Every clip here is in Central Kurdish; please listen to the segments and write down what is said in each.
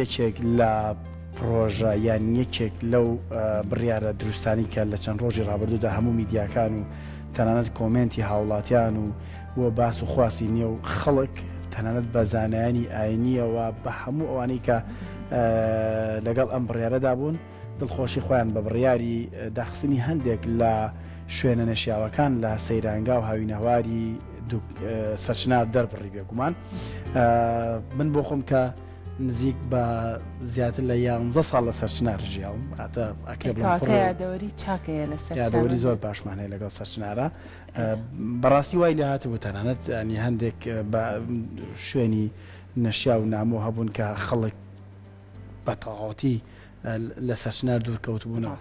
یەکێک لە پرۆژە یان یەکێک لەو بڕیارە دروستانی کە لە چەند ڕۆژی ڕابردوودا هەموو میدیاکان و تەنانەت کۆمنتی هاوڵاتیان و باس و خواسی نییە و خەڵک تەنانەت بە زانایانی ئاینیەوە بە هەموو ئەوانەی کە لەگەڵ ئەم بڕیارەدا بوون دڵخۆشی خۆیان بە بڕیاری داخستنی هەندێک لە شوێنە نەشیاوەکان لە سەیرانگا و هاوینەواری سەرچنار دەربڕی بێگومان من بۆ خۆم کە نزیک بە زیاتر لە 11 ساڵ لە سەرچنار ژیاوم ئاتە ئەکرێدەوەری چاکەیە لە یادەوەری زۆر باشمانەیە لەگەڵ سەرچنارە بەڕاستی وای لە هاتبوو تەنانەت ئەنی هەندێک بە شوێنی نەشیا و نامۆ هەبوون کە خەڵک بە تەواوەتی لە سەرچنار دوورکەوتبوونەوە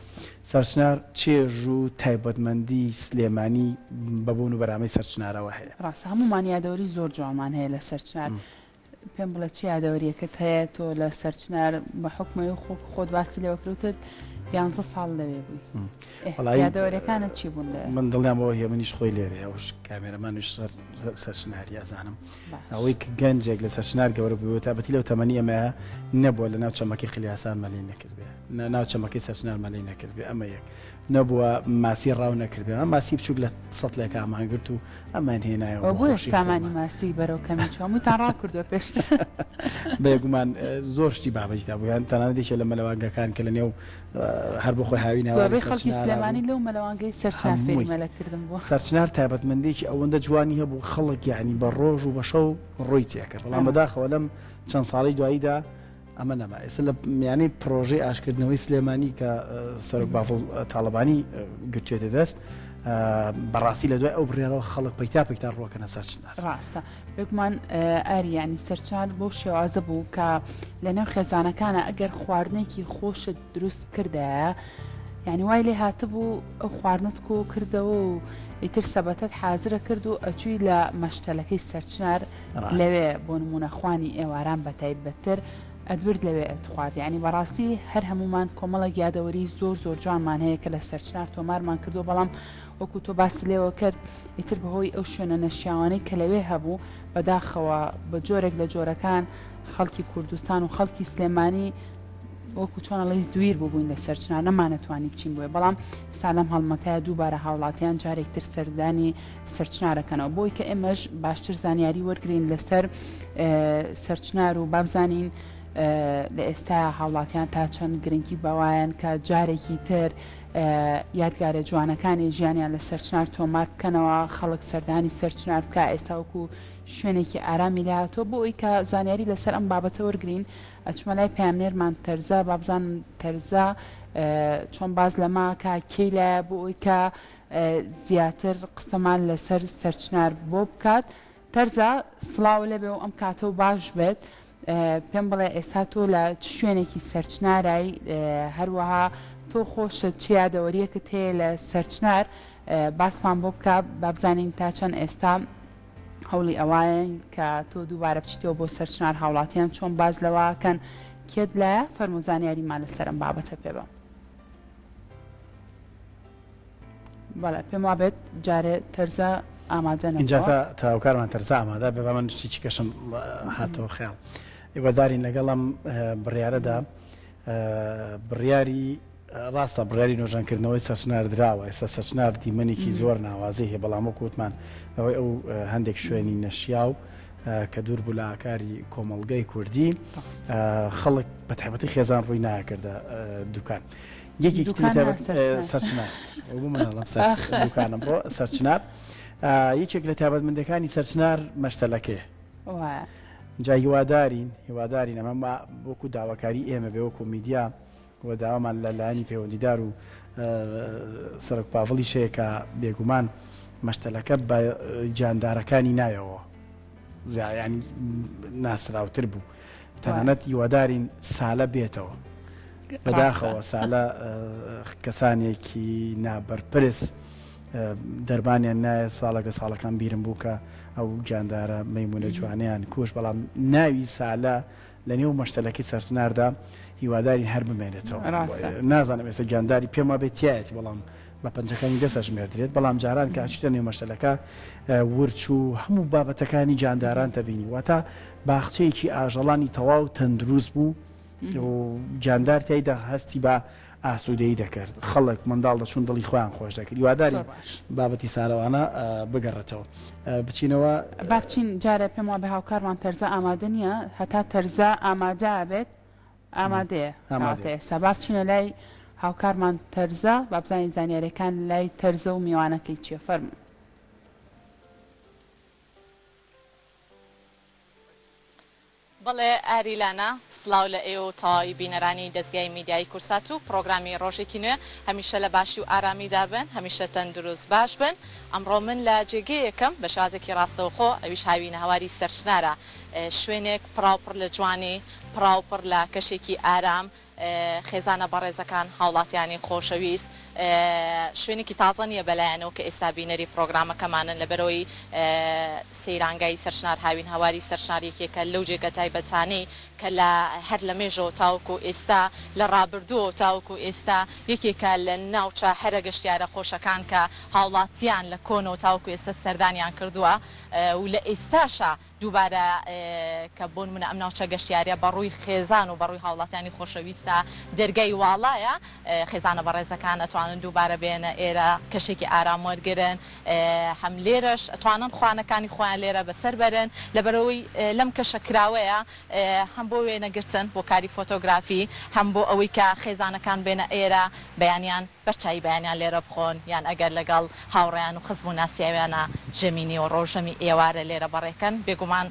سەرچنار چێژ و تایبەتمەندی سلێمانی بەبوون و بەرامەی سەرچنارەوە هەیە ڕاستە هەمومان یادەوەری زۆر جوانمان هەیە لە سەرچنار پێم بڵێ چی یادەوەریەکەت هەیە تۆ لە سەرچنار بە حکمەوەی خۆت باسی لێوە کردوتت 11 ساڵ لەوێ بووی یادەوەریەکانت چی بوون لێ من دڵیان بەوە هەیە منیش خۆی لێرە ئەوش کامێرەمانش سەرچناری ئازانم ئەوەی گەنجێک لە سەرچنار گەورە بوو تابەتی لەو تەمەنی ئەمەیە نەبووە لە ناو چەمەکی خلیاسان مەلەی نەکردبێ ناو چەمەکەی سەرچنار مەلەی نەکردبێ ئەمە یەک نەبووە ماسی ڕاو نەکردبێ ئەم ماسی بچووک لە سەد لێک ئامانگرت و ئەمان هێنایەوە بۆیە سامانی ماسی بەرەو کەمی هەمووتان ڕاکردووە پێشتر بێگومان زۆر شتی بابەتیدا بوویان تەنانەت لە مەلەوانگەکان کە لە نێو هەر بۆ خۆی هاوی ناوەڕی خەڵکی سلێمانی لەو مەلەوانگەی سەرچنار فێری مەلەکردن بووە سەرچنار تایبەتمەندێکی ئەوەندە جوانی هەبوو خەڵک یعنی بە ڕۆژ و بە شەو ڕۆی تێکە بەڵام بەداخەوە لەم چەند ساڵی دواییدا ئەمە نەما ئێستا لە میانەی پرۆژەی ئاشکردنەوەی سلێمانی کە سەرۆک باڵ تاڵەبانی گرتوێتە دەست بەڕاستی لە دوای ئەو بڕێرەوە خەڵک پەیتا ڕۆکەنە سەرچنار ڕاستە بگومان ئەری ینی سەرچنار بۆ شێوازە بوو کە لە نێو خێزانەکانە ئەگەر خواردنێکی خۆشت دروست کردایە یعنی وای لێ هاتبوو ئەو خواردنت کۆ کردەوە و ئیتر سەبەتت حازرە کرد و ئەچووی لە مەشتەلەکەی سەرچنار لەوێ بۆ نمونە خوانی ئێواران بە تایبەتتر ئەدورد لەوێ ئەتخوارد یعنی بەڕاستی هەر هەمومان کۆمەڵە یادەوەری زۆر جوانمان هەیە کە لە سەرچنار تۆمارمان کردو بەڵام وەکو تۆ باسی لێوە کرد ئیتر بەهۆی ئەو شوێنە نەشیاوانەی کە لەوێ هەبوو بەداخەوە بە جۆرێک لە جۆرەکان خەڵکی کوردستان و خەڵکی سلێمانی وەکو چۆنەڵی دویر بووبووین لە سەرچنار نەمانەتوانی بچین بووێ بەڵام سالەم هەڵمەتایە دووبارە هاوڵاتیان جارێکتر سەردانی سەرچنارەکەنەوە بۆی کە ئێمەش باشتر زانیاری وەرگین لەسەر سەرچنار و بابزانین لە ئێستا هاوڵاتیان تا چەند گرنگی بەوایەن کە جارێکی تر یادگارە جوانەکانی ژیانیان لە سەرچنار تۆمار بکەنەوە خەڵک سەردانی سەرچنار بکە ئێستا وەکو شوێنێکی ئارامی لاتۆ بۆ ئەوی کە زانیاری لەسەر ئەم بابەتە وەرگین ئەچمە لای پامنێرمان تەرزە بابزان تەرزە چۆن باز لەما کە کەی لایە بۆ ئەوی کە زیاتر قسەمان لەسەر سەرچنار بۆ بکات تەرزە سڵاو لەبێ و ئەم کاتە و باش بێت پێم بڵێ ئێستا تۆ لە شوێنێکی سەرچنارایی هەروەها تۆ خۆشت چ یادەوەریەکت هەیە لە سەرچنار باسمان بۆ بکە بابزانین تا چەند ئێستا هەوڵی ئەوایە کە تۆ دووبارە بچیتەوە بۆ سەرچنار هاوڵاتیان چۆن باز لەوەکەن کێت لایە فەرموزانیاریمان لەسەرم بابەتە پێ بە بەڵێ پێم وابێت جارێ تەرزە ئامادە اینجا تاوکارمان تەرزە ئامادە بێ من شتێکی کەشم هاتەوە خەیاڵ هیوادارین لەگەڵم بڕیارەدا بڕیاری ڕاستە بڕیاری نۆژانکردنەوەی سەرچنار دراوە ئێستا سەرچنار دیمەنێکی زۆر ناوازی هەیە بەڵام وەکوتمان ئەوەی ئەو هەندێک شوێنی نەشیاو کە دوور بوو لە ئاکاری کۆمەڵگەی کوردی خەڵک بە تایبەتی خێزان ڕووی ناکردە دوکان یەکێکی سەرچنار دوکانم بۆ سەرچنار یەکێک لە تایبەتمەندەکانی سەرچنار مەشتەلەکەیە جا هیوادارین ئەمە وەکو داواکاری ئێمە بێ وەکو میدیا و داوامان لە لایەنی پەیوەندیدار و سەرۆک پاڤڵی شەیە کە بێگومان مەشتەلەکە بە جاندارەکانی نایەوە ینی ناسراوتر بوو تەنانەت هیوادارین سالە بێتەوە بەداخەوە سالە کەسانێکی نابەرپرس دەربانیان نایە ساڵێک لە ساڵەکان بیرم بوو کە ئەو گیاندارە مەیمونە جوانیان کوش بەڵام ناوی سالە لە نێو مەشتەلەکەی سەرچناردا هیواداری هەر بمێنێتەوە نازانم ئێستا گیانداری پێم وابێت تایەتی بەڵام بە پەنجەکانی دەستە ژمێردرێت بەڵام جاران کە ئاچیتە نێو مەشتەلەکە ورچ و هەموو بابەتەکانی جانداران تەبینی واتە باخچەیەکی ئاژەڵانی تەواو تەندروست بوو و جاندار تایدا هەستی بە ئاسوودەیی دەکرد خەڵک منداڵ دەچوون دڵی خۆیان خۆش دەکرد هیواداری بابەتی سارەوانە بگەڕێتەوە بچینەوە با بچین جارە پێم وابێ هاوکارمان تەرزە ئامادە نییە هەتا تەرزە ئامادە بێت ئامادەیە ئێستا با بچینە لای هاوکارمان تەرزە با بزانین زانیاریەکان لای تەرزە و میوانەکەی چیە فەرموو. بەڵێ ئاریلانە سلااو لە ئێوە تاوای بینەرانی دەستگای میدیای کورسات و پرۆگرامی ڕۆژێکی نوێ هەمیشە لە باشی و ئارامیدا بن هەمیشە تەندروست باش بن ئەمڕۆ من لە جێگەیەکەم بە شازێکی ڕاستەوخۆ ئەویش هاوینە هەواری سەرچنارە شوێنێک پراوپڕ لە جوانی پراوپڕ لە کەشێکی ئارام خێزانە بەڕێزەکان هاوڵاتیانی خۆشەویست شوێنێکی تازە نیە بەلایەنەوە کە ئێستا بینەری پرۆگرامەکەمانن لەبەرەوەی سەیرانگای سەرچنار هاوین هەواری سەرچنارێکێکە لەو جێگە تایبەتانەی کە لە هەر لە مێژەوە تاوکو ئێستا لە ڕابردووە تاوکو ئێستا یەکێکە لە ناوچە هەرە گەشتیارە خۆشەکان کە هاوڵاتیان لە کۆنەوە تاوکو ئێستا سەردانیان کردووە و لە ئێستاشە دووبارە کە بۆن منە ئەم ناوچە گەشتیارە بەڕووی خێزان و بەڕووی هاوڵاتیانی خۆشەویستە دەرگای واڵایە خێزانە بەڕێزەکان ئەتوانن دووبارە بێنە ئێرە کەشێکی ئارام وەرگرن هەم لێرەش ئەتوانن خوانەکانی خۆیان لێرە بەسەر بەرن لەبەرەوەی لەم کەشە کراوەیە هەم بۆ وێنەگرتن بۆ کاری فۆتۆگرافی هەم بۆ ئەوەی کە خێزانەکان بێنە ئێرە بەیانیان بەرچایی بەیانیان لێرە بخۆن یان ئەگەر لەگەڵ هاوڕێیان و خزم و ناسیاویانە ژەمینی و ڕۆژەمی ئێوارە لێرە بەڕێکەن بێگومان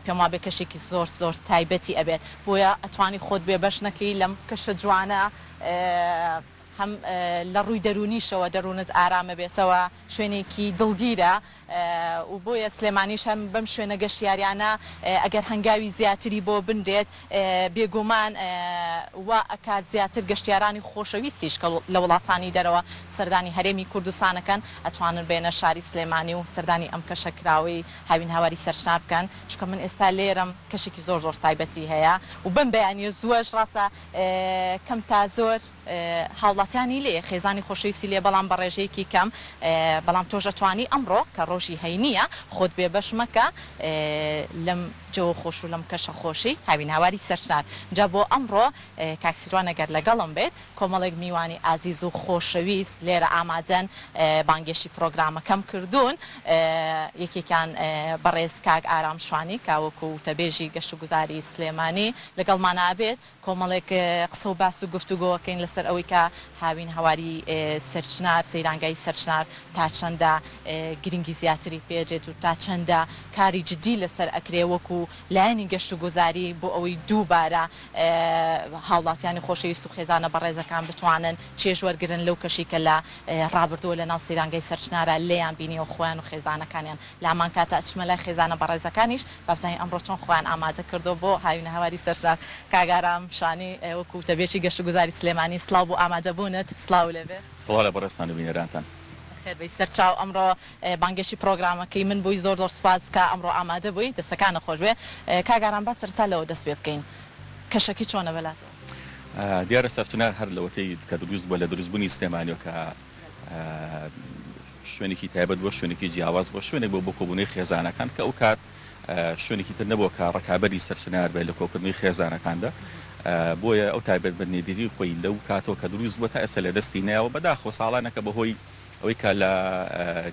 پێم وابێ کەشێکی زۆر زۆر تایبەتی ئەبێت بۆیە ئەتوانی خۆت بێ بەشنەکەی لەم کەشە جوانە هەم لە ڕووی دەرونیشەوە دەروونت ئارامە بێتەوە شوێنێکی دڵگیرە و بۆیە سلێمانیش هەم بەم شوێنە گەشتیاریانە ئەگەر هەنگاوی زیاتری بۆ بندێت بێگومان وا ئەکات زیاتر گەشتیارانی خۆشەویستیش کە لە وڵاتانی دەرەوە سەردانی هەرێمی کوردستانەکەن ئەتوانن بێنە شاری سلێمانی و سەردانی ئەم کەشە کراوەی هاوین هاواری سەرچنار بکەن چونکە من ئێستا لێرەم کەشێکی زۆر زۆر تایبەتی هەیە و بم بەیانیە زوەش ڕاستە کەم تا زۆر هاوڵاتیانی لێ خێزانی خۆشەویستی لێ بەڵام بە ڕێژەیەکی کەم بەڵام تۆش ئەتوانی ئەمڕۆ کە ڕۆژی هەینیە خۆت بێ بەش مەکە لەم جەوە خۆش و لەم کەشە خۆشی هاوین هاواری سەرچنار جا بۆ ئەمڕۆ کاکسیروان ئەگەر لەگەڵم بێت کۆمەڵێک میوانی ئازیز و خۆشەویست لێرە ئامادەن بانگێشی پرۆگرامەکەم کردوون یەکێکیان بەڕێز کاک ئارام شوانی کاوەکو تەبێژی گەشت و گوزاری سلێمانی لەگەڵمانە بێت کۆمەڵێک قسە و باس و گفتوگۆکەین لەسەر ئەوەی کە هاوین هەواری سەرچنار سەیرانگای سەرچنار تا چەندە گرنگی زیاتری پێدرێت و تا چەندە کاری جدی لەسەر ئەکرێ وەکو لایەنی گەشت و گوزاری بۆ ئەوەی دووبارە هاوڵاتیانی خۆشەویست و خێزانە بەڕێزەکان بتوانن چێژ وەرگرن لەو کەشی کە لە ڕابردووە لە ناو سەیرانگای سەرچنارە لێیان بینیەوە خۆیان و خێزانەکانیان لامان کاتە ئەچمە لای خێزانە بەڕێزەکانیش بابزانین ئەمڕۆ چۆن خۆیان ئامادە کردو بۆ هاوینە هەواری سەرچنار کاگارام شانی وەکو تەبێژی گەشت و گوزاری سلێمانی سڵاو بۆ ئامادەبوونت سڵاو لێبێ سڵاو لە بەڕێستان و بینەرانتان خێربەی سەرچاو ئەمڕۆ بانگێشی پرۆگرامەکەی من بووی زۆر زۆر سپاس کە ئەمڕۆ ئامادە بووی دەستەکانە خۆش بێ کاگاران با سەرچا لەوە دەست پێ بکەین کەشەکەی چۆنە بەلاتەوە دیارە سەرچنار هەر لەوەتەی کە دروست بووە لە دروستبوونی سلێمانیەوە کە شوێنێکی تایبەت بۆ شوێنێکی جیاواز بۆ شوێنێک بۆ کۆبوونەی خێزانەکان کە ئەو کات شوێنێکی تر نەبووە کە ڕکابەری سەرچنار بێت لە کۆکردنەوەی خێزانەکاندا بۆیە ئەو تایبەت بەنێدیری خۆی لەو کاتەوە کە دروست بووە تا ئێستا لە دەستی نایەوە بەداخۆ ساڵانەکە بەهۆی ئەوەی کە لە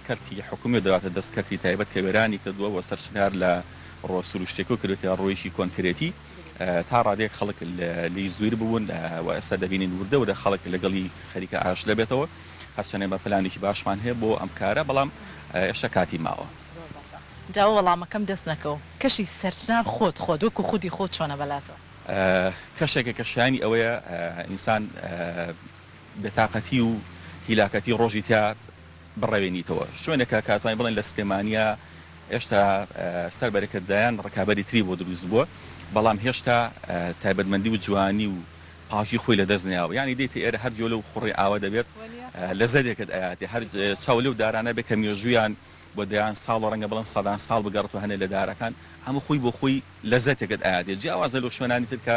کەرتی حکوومەت دەواتە دەست کەرتی تایبەت کە وێرانی کردووە بۆ سەرچنار لە ڕۆسوور و شتێک و کردوێتە ڕۆیشی کۆنکرێتی تا ڕادێک خەڵک لی زویر بوون و ئێستا دەبینین وردەورە خەڵک لەگەڵی خەریکە ئاش دەبێتەوە هەرچەندێ بە پلانێکی باشمان هەیە بۆ ئەم کارە بەڵام ئێشتا کاتی ماوە جاوە وەڵامەکەم دەست نەکەو کەشی سەرچنار خۆت وەکو خودی خۆت چۆنە بەلاتەوە کەشێکە کە شایانی ئەوەیە ئینسان بێتاقەتی و هیلاکەتی ڕۆژی تا بڕەوێنیتەوە شوێنێکە کاتوانی بڵێن لە سلێمانیا هێشتا سەربەرەکرددایان ڕکابەری تری بۆ دروست بووە بەڵام هێشتا تایبەتمەندی و جوانی و پاکی خۆی لە دەست ناوە ینی دێتی ئێرە هەر دیۆ لەو خوڕی ئاوە دەبێت لە زەدێکت ئااتی هەر چاو لەو دارانە بێ کە مێژویان بۆ دەیان ساڵ و ڕەنگە بەڵام سەدان ساڵ بگەڕێتەوە هەنێ لە دارەکان هەموو خۆی بۆ خۆی لە زەتێکت ئاادێت جیاوازە لەو شوێنانی تر کە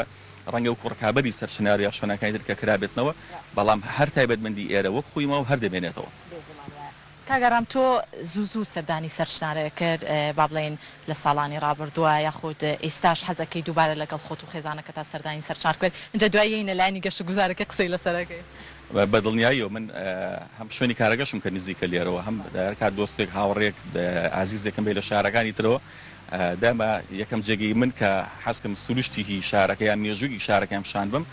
ڕەنگە و کوڕکابەری سەرچنار یا شوێنەکانی تر کە کرابێتنەوە بەڵام هەر تایبەتمەندی ئێرە وەک خۆیمەوە هەر دەبێنێتەوە کاگەڕام تۆ زوو سەردانی سەرچنارە کرد با بڵێن لە ساڵانی ڕابردووە یاخود ئێستاش حەزەکەی دووبارە لەگەڵ خۆت و خێزانەکە تا سەردانی سەرچار کرد اینجا دوایی نەلایانی گەشت گوزارەکە قسەی لەسەرەکەی بەدڵنیاییەوە من هەم شوێنی کارەکەشم کە نزیکە لێرەوە هەم کات دۆستێک هاوڕێک ئازیزێکم بێ لە شارەکانی ترەوە داما یەکەم جێگەی من کە حەزکەم سروشتێکی شارەکەیان مێژووی شارەکەیان شان بم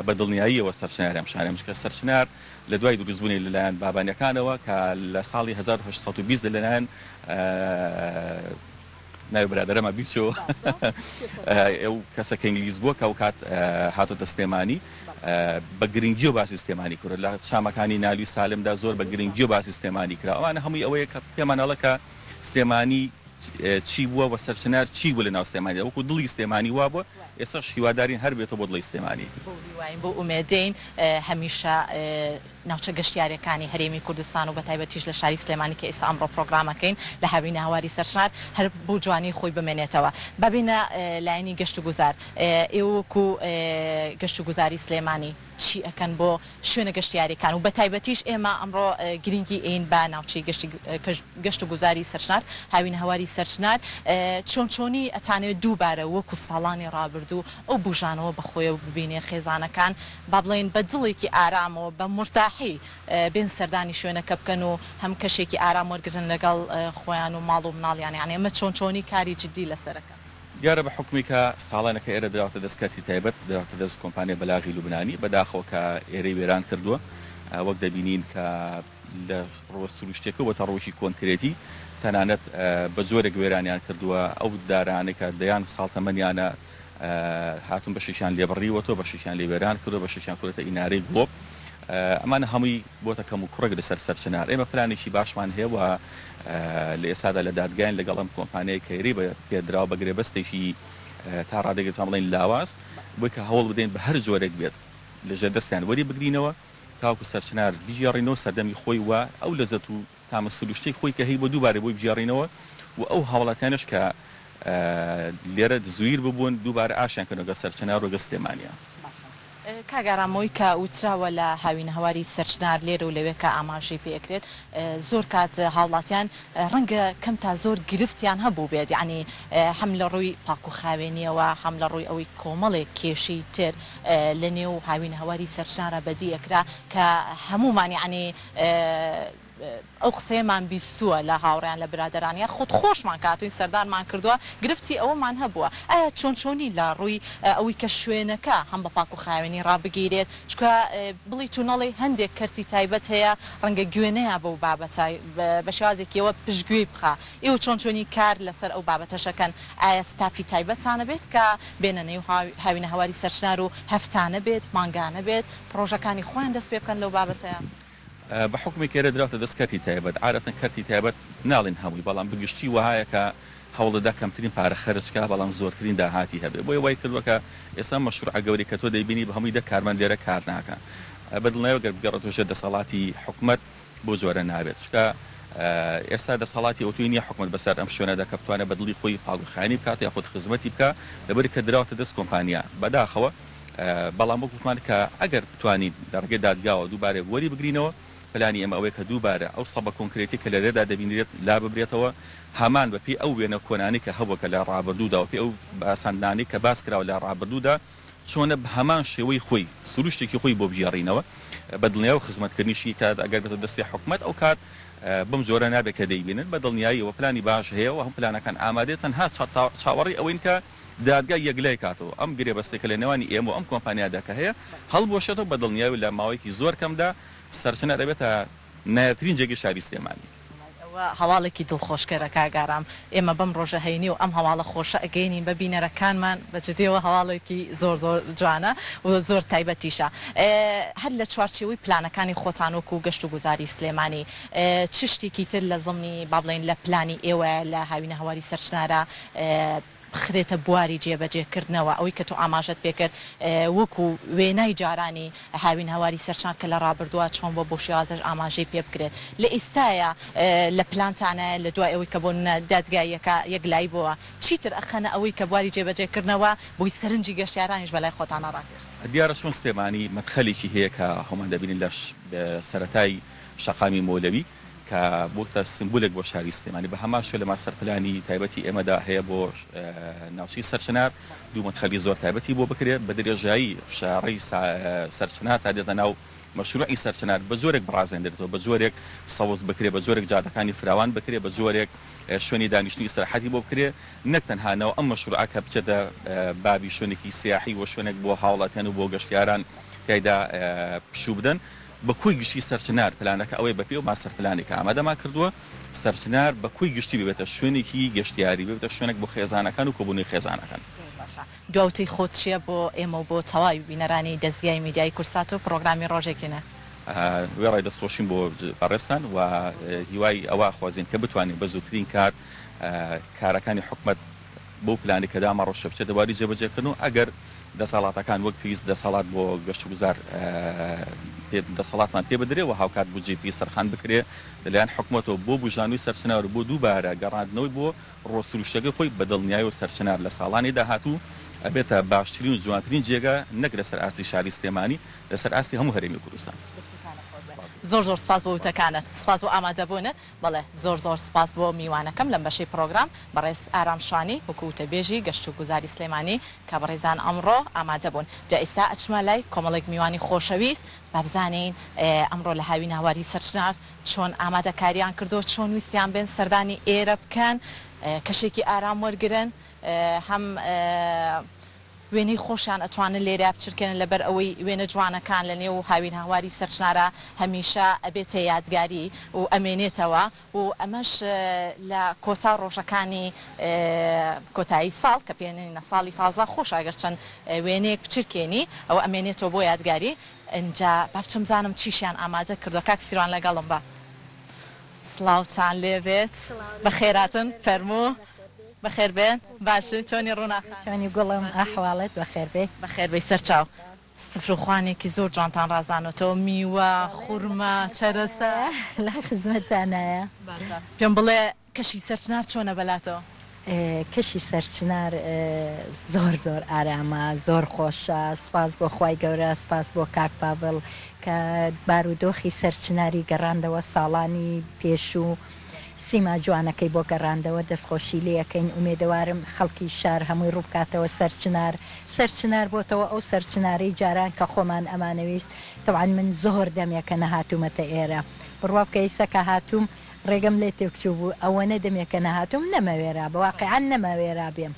بەدڵنیاییەوە سەرچناریان شانێم کە سەرچنار لە دوای دروستبوونی لەلایەن بابانیەکانەوە کە لە ساڵی 1920 لەلایەن ناوی برادەرەمە بیچەوە ئەو کەسەکە ئینگلیز بووە کە ئەو کات هاتۆتە سلێمانی بە گرنگی و باسی سلێمانی کرد لە چامەکانی ناوی سالمدا زۆر بە گرنگی و باسی سلێمانی کرا ئەوانە هەمووی ئەوەیە کە پێمانەڵە کە سلێمانی چی بووە و سەرچنار چی بوو لە ناو سلێمانی وەکو دڵی سلێمانی وا بووە ئێستا شیوادارین هەر بێتەوە بۆ دڵی سلێمانی بۆ ئومێدەین هەمیشە ناوچە گەشتیاریەکانی هەرێمی کوردستان و بەتایبەتیش لە شاری سلێمانی کە ئێستا ئەمڕۆ پرۆگرامەکەین لە هاوینە هاواری سەرچنار هەر بۆ جوانی خۆی بمێنێتەوە ببینە لایەنی گەشت و گوزار ئێوەکو گەشت و گوزاری سلێمانی چی ئەکەن بۆ شوێنە گەشتیاریەکان و بەتایبەتیش ئێمە ئەمڕۆ گرنگی ئین بە ناوچەی گەشت و گوزاری سەرچنار هاوینە هاواری سەرچنار چۆنی ئەتانێت دووبارە وەکو ساڵانی ڕابردوو ئەو بژانەوە بەخۆیە ببینێ خێزانەکان با بڵێن بە دڵێکی ئارامەوە بە مرتاحی بێن سەردانی شوێنەکە بکەن و هەم کەشێکی ئارام وەرگرن لەگەڵ خۆیان و ماڵ و مناڵیان یانێ ئەمە چۆنی کاری جدی لەسەرەکە دیارە بە حکمی کە ساڵانەکە ئێرە دراوەتە دەستکەتی تایبەت دراوەتە دەست کۆمپانیا بەلاغی لوبنانی بەداخەوە کە ئێرەی وێران کردووە وەک دەبینین کە لە ڕۆ سروشتێکە وە تا ڕۆژی کۆنکرێتی تەنانەت بە جۆرێک وێرانیان کردووە ئەو دارانێک کە دەیان ساڵتەمەنیانە هاتون بەشیشان لێبڕیوەتەوە بەشیشان لێوێران کردو بەشیشان کورێتە ئینارەی گڵۆب ئەمانە هەمووی بۆتە کەم و کوڕێک لەسەر سەرچنار ئێمە پلانێکی باشمان هەیە و لە ئێستادا لە دادگایان لەگەڵ ئەم کۆمپانیای کەیری بە پێدراوە بە گرێبەستێکی تا ڕادێگەتوان بڵێن لاواز بۆی کە هەوڵ بدەین بە هەر جۆرێک بێت لەژێر دەستیان وەری بگرینەوە تاوکو سەرچنار بژێڕینەوە سەردەمی خۆی وە ئەو لەزەت و تامە سروشتەی خۆی کە هەی بۆ دووبارە بۆی بژێڕینەوە و ئەو هاوڵاتیانش کە لێرە زویر ببوون دووبارە ئاشیان کردنەوە سەرچنار و گەستێمانیە کاگەڕامەوەی کە وتراوە لە هاوینە هاواری سەرچنار لێرە و لەوێ کە ئاماژەی پێکرێت زۆر کات هاوڵاتیان ڕەنگە کەم تا زۆر گرفتیان هەبوو بێت یعنی هەم لە ڕووی پاک و خاوێنیەوە هەم لە ڕووی ئەوەی کۆمەڵێک کێشی تر لە نێو هاوینە هاواری سەرچنارە بەدی ئەکرا کە هەمومان یعنی ئەو قسەیەمان بیستووە لە هاوڕیان لە برادرانیە خۆت خۆشمان کاتوین سەردانمان کردووە گرفتی ئەوەمان هەبووە ئایا چۆنی لە ڕووی ئەوەی کە شوێنەکە هەم بە پاک و خاوێنی ڕابگیرێت چکە بڵی تونەڵی هەندێک کەرتی تایبەت هەیە ڕەنگە گوێنەیە بەو بابەتای بە شێوازێکیەوە پشتگوێی بخە ئێوە چۆنی کار لەسەر ئەو بابەتەشەکەن ئایا ستافی تایبەتانە بێت کە بێنە نێو هاوینە هاواری سەرچنار و هەفتانە بێت مانگانە بێت پرۆژەکانی خۆیان دەست پێ بکەن لەو بابەتەیە بە حکمی کێرە دراوتە دەستکەتی تایبەت عادەتەن کەرتی تایبەت ناڵین هەمووی بەڵام بگشتی وهایە کە هەوڵەدا کەمترین پارە خەرجکە بەڵام زۆرترین داهاتی هەبێت بۆی وای کردووە کە ئێستا مەشروع گەوری کە تۆ دەیبینی بە هەمووی کارمەندێرە کار ناکە بەدڵنیایەوە گەر بگەڕێتەوە دەسەڵاتی حکومەت بۆ جۆرە نابێت چکە ئێستا دەسەڵاتی ئۆتۆی نییە حکومەت بەسەر ئەم شوێنەدا کە بتوانێت بەدڵی خۆی پاڵخانی بکات یاخود خزمەتی بکە لەبەر کە دراوەتە دەست کۆمپانیا بەداخەوە بەڵام وەکومان کە ئەگەر بتوانین دەڕگەی دادگاوە دووبارێ وەری بگرینەوە پلانی ئەمە ئەوەیە کە دووبارە ئەو سەبە کۆنکرێتی کە لەرێدا دەبینرێت لا ببرێتەوە هەمان بەپی ئەو وێنە کۆنانی کە هەبووە کە لە ڕابردوودا و پێ ئەو باساندانی کە باس کراوە لە ڕابردوودا چۆنە هەمان شێوەی خۆی سروشتێکی خۆی بۆ بژێڕینەوە بەدڵنیا و خزمەتکردنیشی کات ئەگەر بێتە دەستی حکومەت ئەو کات بم جۆرە نابێت کە دەیبینن بەدڵنیاییەوە پلانی باش هەیە و هەم پلانەکان ئامادێت تەنها چاوەڕی ئەوەین کە دادگای یەکلای کاتەوە ئەم گرێبەستێکە لە نێوانی ئێمە ئەم کۆمپانیادا کە هەیە هەڵبۆشێتەوە بەدڵنیاوی لە ماوەیەکی زۆر کەمدا سەرچنە دەبێتە نایەترین جێگەی شاری سلێمانی هەواڵێکی دڵخۆشکەرە کاگارام ئێمە بەم ڕۆژە هەینی و ئەم هەواڵە خۆشە ئەگەینین بە بینەرەکانمان بەجددیەوە هەواڵێکی زۆر جوانە و زۆر تایبەتیشە هەر لە چوارچێوەی پلانەکانی خۆتانۆک و گەشت و گوزاری سلێمانی چ شتێکی تر لە زمانی با بڵێن لە پلانی ئێوە لە هاوینە هاواری سەرچنارە بخرێتە بواری جێبەجێکردنەوە ئەوەی کە تۆ ئاماژەت پێکرد وەکو وێنای جارانی هاوین هاواری سەرچنار کە لە ڕابردووە چۆن بۆ شێوازش ئاماژەی پێ بکرێت لە ئێستایە لە پلانتانە لە دوای ئەوەی کە بۆ دادگایەکە یەکلای بووە چیتر ئەخەنە ئەوەی کە بواری جێبەجێکردنەوە بۆی سەرنجی گەشتیارانیش بەلای خۆتانە ڕاکرد دیارە چۆن سلێمانی مەدخەلێکی هەیە کە هەمان دەبینین لە سەرەتای شەقامی مۆلەوی کە بۆتە سمبولێک بۆ شاری سلێمانی بە هەمان شوێ لە ماسەرپلانی تایبەتی ئێمەدا هەیە بۆ ناوچەی سەرچنار دوو مدخەلی زۆر تایبەتی بۆ بکرێت بە درێژایی شارەی سەرچنار تا دێتە ناو مەشروعی سەرچنار بە جۆرێک بڕازێنرێتەوە بە جۆرێک سەوز بکرێت بە جۆرێک جادەکانی فراوان بکرێت بە جۆرێک شوێنی دانیشتنی ئیستراحەتی بۆ بکرێت نەک تەنهانەوە ئەم مەشروعە کە بچێتە بابی شوێنێکی سیاحی و شوێنێک بۆ هاوڵاتیان و بۆ گەشتیاران تایدا پشوو بدەن بە کوی گشتی سەرچنار پلانەکە ئەوەی بەپێ و ماسەر پلانێکە ئامادەما کردووە سەرچنار بە کوی گشتی ببێتە شوێنێکی گەشتیاری ببێتە شوێنێک بۆ خێزانەکان و کۆبوونی خێزانەکان. دووتی خۆت چییە بۆ ئێمە و بۆ تەواوی بینەرانی دەستگای میدیای کورسات و پرۆگرامی ڕۆژێکینە وێ ڕای دەستخۆشین بۆ بەڕێستان و هیوای ئەوە خوازیین کە بتوانین بە زووترین کات کارەکانی حکومەت بۆ پلانی کە داما ڕۆژە بچێت دەباری جێبەجێکردن و ئەگەر دەسەڵاتەکان وەک پێویست دەسەڵات بۆ گەشتوگوزار دەسەڵاتمان پێ بدرێ و هاوکات بجێ پێی سەرخان بکرێ لەلایەن حکومەتەوە بۆ بژانووی سەرچنار بۆ دووبارە گەڕاندنەوەی بۆ ڕۆسروشتەکە خۆی بەدڵنیایی و سەرچنار لە ساڵانی داهاتوو ئەبێتە باشترین و جوانترین جێگە نەک لەسەر ئاسی شاری سلێمانی لەسەر ئاسی هەموو هەرێمی کوردستان. زۆر زۆر سپاس بۆ وتەکانت سپاس بۆ ئامادەبوونت بەڵێ زۆر زۆر سپاس بۆ میوانەکەم لەم بەشەی پرۆگرام بەڕێز ئارام شوانی وەکوتە بێژی گەشت و گوزاری سلێمانی کە بەڕێزان ئەمڕۆ ئامادەبوون جا ئێستا ئەچمە لای کۆمەڵێک میوانی خۆشەویست با بزانین ئەمڕۆ لە هاوی ناواری سەرچنار چۆن ئامادەکاریان کردو چۆن ویستیان بێن سەردانی ئێرە بکەن کەشێکی ئارام وەرگرن هەم وێنەی خۆشیان ئەتوانن لێرە بچرکێنن لەبەر ئەوەی وێنە جوانەکان لە نێو هاوین هاواری سەرچنارە هەمیشە ئەبێتە یادگاری و ئەمێنێتەوە و ئەمەش لە کۆتا ڕۆژەکانی کۆتایی ساڵ کە پێێنە ساڵی تازە خۆش ئەگەر چەند وێنەیەک بچرکێنی ئەو ئەمێنێتەوە بۆ یادگاری ئەجا بابچەم زانم چیشیان ئامادە کردو کاک سیروان لەگەڵم بە سڵاوتان لێبێت بە خێراتن فەرموو بەخێر بێن باشن چۆنی ڕووناخانی گوڵم ئەحواڵێت بەخێر بێ بەخێر بەی سەرچاو سفرخوانێکی زۆر جوانتان ڕازانەتەوە میوە خوورمە چەرەسە لە خزمەتدانایە پێم بڵێ کەشی سەرچنار چۆنە بەلاتەوە کەشی سەرچنار زۆر زۆر ئارامە زۆر خۆشە سپاس بۆ خوای گەورە سپاس بۆ کاک پاڤڵ کە بارودۆخی سەرچناری گەڕاندەوە ساڵانی پێش و سیما جوانەکەی بۆ گەڕاندەوە دەستخۆشی لێ یەکەین ئومێدەوارم خەڵکی شار هەمووی ڕووبکاتەوە سەرچنار بۆتەوە ئەو سەرچنارەی جاران کە خۆمان ئەمانەویست تەوان من زۆر دەمێکە نەهاتوومەتە ئێرە بڕوا بکە ئێستا کە هاتووم ڕێگەم لێ تێکچوو بوو ئەوەنە دەمێکە نەهاتوم نەمەوێرا بەواقعان نەمەوێرا بێم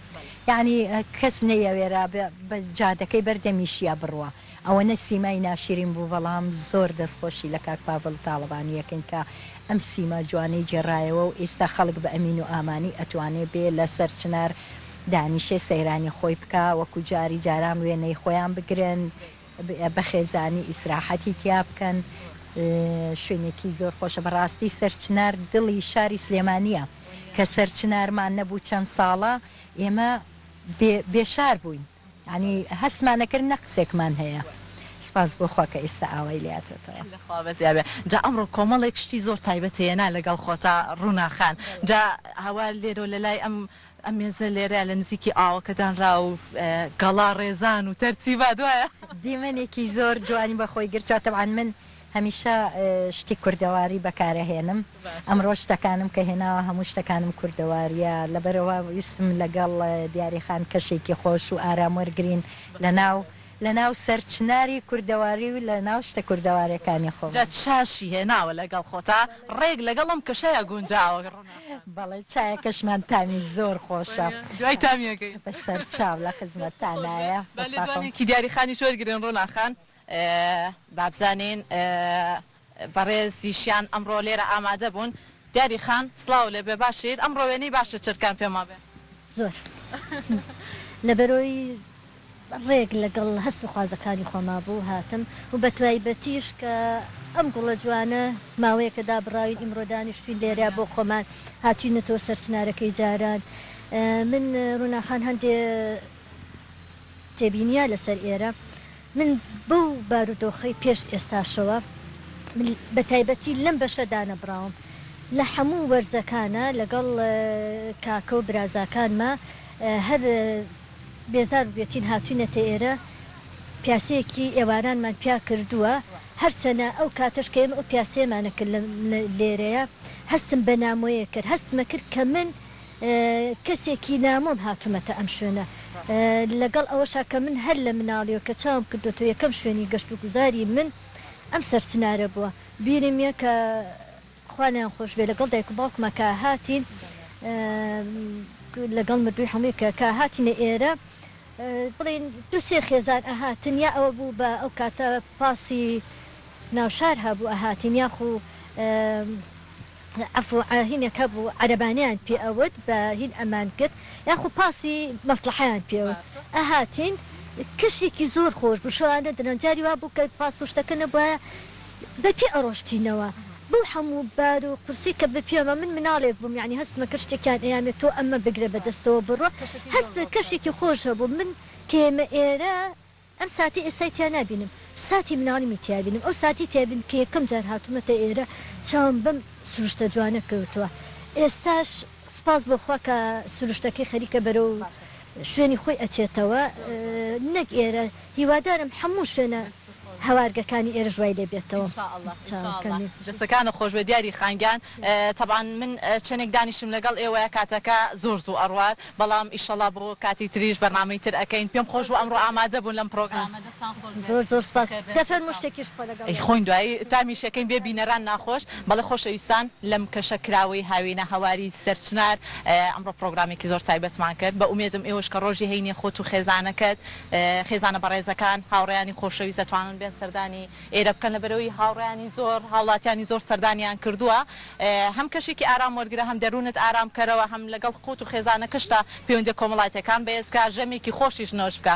یعنی کەس نەیەوێرا بە جادەکەی بەردەمیشیە بڕوە ئەوەنە سیمای ناشرین بوو بەڵام زۆر دەستخۆشی لە کاک پاڤڵ تاڵبانی یەکەین کە ئەم سیما جوانەی جێڕایەوە و ئێستا خەڵک بە ئەمین و ئامانی ئەتوانێت بێ لە سەرچنار دانیشێ سەیرانی خۆی بکە وەکو جاری جاران وێنەی خۆیان بگرن بە خێزانی ئیسراحەتی تیا بکەن شوێنێکی زۆر خۆشە بەڕاستی سەرچنار دڵی شاری سلێمانیە کە سەرچنارمان نەبوو چەند ساڵە ئێمە بێشار بووین ینی هەستمانەکرد نە قسێکمان هەیە سپاس بۆ خوا کە ئێستا ئاوای لاتێتەوە جا ئەمڕۆ کۆمەڵێک شتی زۆر تایبەتێنا لەگەڵ خۆتا ڕووناخان جا هەوا لێرە لە لای ئەم مێزە لێرە لە نزیکی ئاوەکەدانرا و گەڵا ڕێزان و تەرچی با دوایە دیمەنێکی زۆر جوانی بەخۆی گرتواتەوان من هەمیشە شتی کوردەواری بەکارەهێنم ئەمڕۆ شتەکانم کە هێناوە هەموو شتەکانم کوردەواریە لەبەرەوە ویستم لەگەڵ دیاریخان کەشێکی خۆش و ئارام وەرگرین لە ناو سەرچناری کوردەواری و لە ناو شتە کوردەوارەکانی خۆ چاشی هێناوە لەگەڵ خۆتا ڕێک لەگەڵم کەشەیە گونجاوە بەڵێ چایەکەشمان تامی زۆر خۆشە دوای تامیەکەی بە سەر چاو لە خزمەتتانایە بەساقێکی دیاریخانی شوەرگرن ڕۆناخان بابزانین بەڕێزیشیان ئەمڕۆ لێرە ئامادە بوون دیاریخان سڵاو لێ بێ باشیت ئەمڕۆ وێنەی باشە چرکان پێما بێ زۆر لەبەرۆی ڕێک لەگەڵ هەست و خوازەکانی خۆما بوو هاتم و بە توایبەتیش کە ئەم گوڵە جوانە ماوەیەکە دابڕاوین ئیمڕۆ دانیشتوین لێرە بۆ خۆمان هاتوینەتەوە سەرچنارەکەی جاران من ڕووناخان هەندێ تێبینیا لەسەر ئێرە من بەو بارودۆخەی پێش ئێستاشەوە بە تایبەتی لەم بەشەدا نەبراوم لە هەموو وەرزەکانە لەگەڵ کاکە و برازاکانمە هەر بێزار بێتین هاتوینەتە ئێرە پیاسەیەکی ئێوارانمان پیا کردووە هەرچەنە ئەو کاتەش کەم ئەو پیاسێمانەکرد لێرەیە هەستم بە نامۆیە کرد هەستمە کرد کە من کەسێکی نامۆم هاتوومەتە ئەم شوێنە لەگەڵ ئەوەشا کە من هەر لە مناڵیەوە کە چاوم کردوەوە یەکەم شوێنی گەشت و گوزاری من ئەم سەرچنارە بووە بیرم یە کە خوانیان خۆش بێ لەگەڵ دایک و باوکمە کە هاتین لەگەڵ مردووی هەمووی کە هاتینە ئێرە بڵین دوسێ خێزان ئەهاتن یا ئەوە بوو بە ئەو کاتە پاسی ناوشار هەبوو ئەهاتین یاخو عفو هینێک هەبوو عەرەبانیان پێ ئەوت بە هین ئەمان کرد یاخو پاسی مەسلحەیان پێوە ئەهاتین کشێکی زۆر خۆش بوو شەوانە دەنجاری وا بوو کە پاس وشتەکە نەبووە بەپێ ئەڕۆشتینەوە بەو هەموو بار و قورسی کە بپێمە من مناڵێک بووم یعنی هەستمە کە شتێکیان ئەیامێت تۆ ئەمە بگرە بەدەستەوە بڕۆ هەستە کەشێکی خۆش هەبوو من کێمە ئێرە ئەم ساتی ئێستایتیان نبینم ساتی مناڵیمی تیابینم ئەو ساتی تیابین کە یەکەم جار هاتوومەتە ئێرە چاوم بەم سروشتە جوانە کەوتووە ئێستاش سپاس بۆخوا کە سروشتەکەی خەریکە بەرەو شوێنی خۆی ئەچێتەوە نەک ئێرە هیوادارم هەموو شوێنە هەوارگەکانی ئێرە ژوای لێبێتەوە دەستەکانە خۆش بە دیاری خانگیان تەبان من چەندێک دانیشم لەگەڵ ئێوەیە کاتەکە زۆر زوو ئەڕوار بەڵام ئیشەڵا بۆ کاتی تریش بەرنامەی تر ئەەکەین پێم خۆش بوو ئەمڕۆ ئامادە بوون لەم پرۆگرامە زۆر زۆر سپاس دەفەرموو شتێکیش ئەی خۆین دوایی تامیشەکەین بێ بینەران ناخۆش بەڵێ خۆشەویستان لەم کەشە کراوەی هاوینە هەواری سەرچنار ئەمڕۆ پرۆگرامێکی زۆر تایبەتمان کرد بە ئومێدم ئێوەش کە ڕۆژی هەینێ خۆت و خێزانەکەت خێزانە بەڕێزەکان هاوڕێیانی خۆشەویست دەتوانن بێن سەردانی ئێرە بکەن لەبەرەوەی هاوڕێیانی زۆر هاوڵاتیانی زۆر سەردانیان کردووە هەم کەشێکی ئارام وەرگرە هەم دەروونت ئارام کەرەوە هەم لەگەڵ قوت و خێزانە کشتا پەیوەندی کۆمەڵاتیەکان بەێسکا ژەمێکی خۆشیش نۆش بکە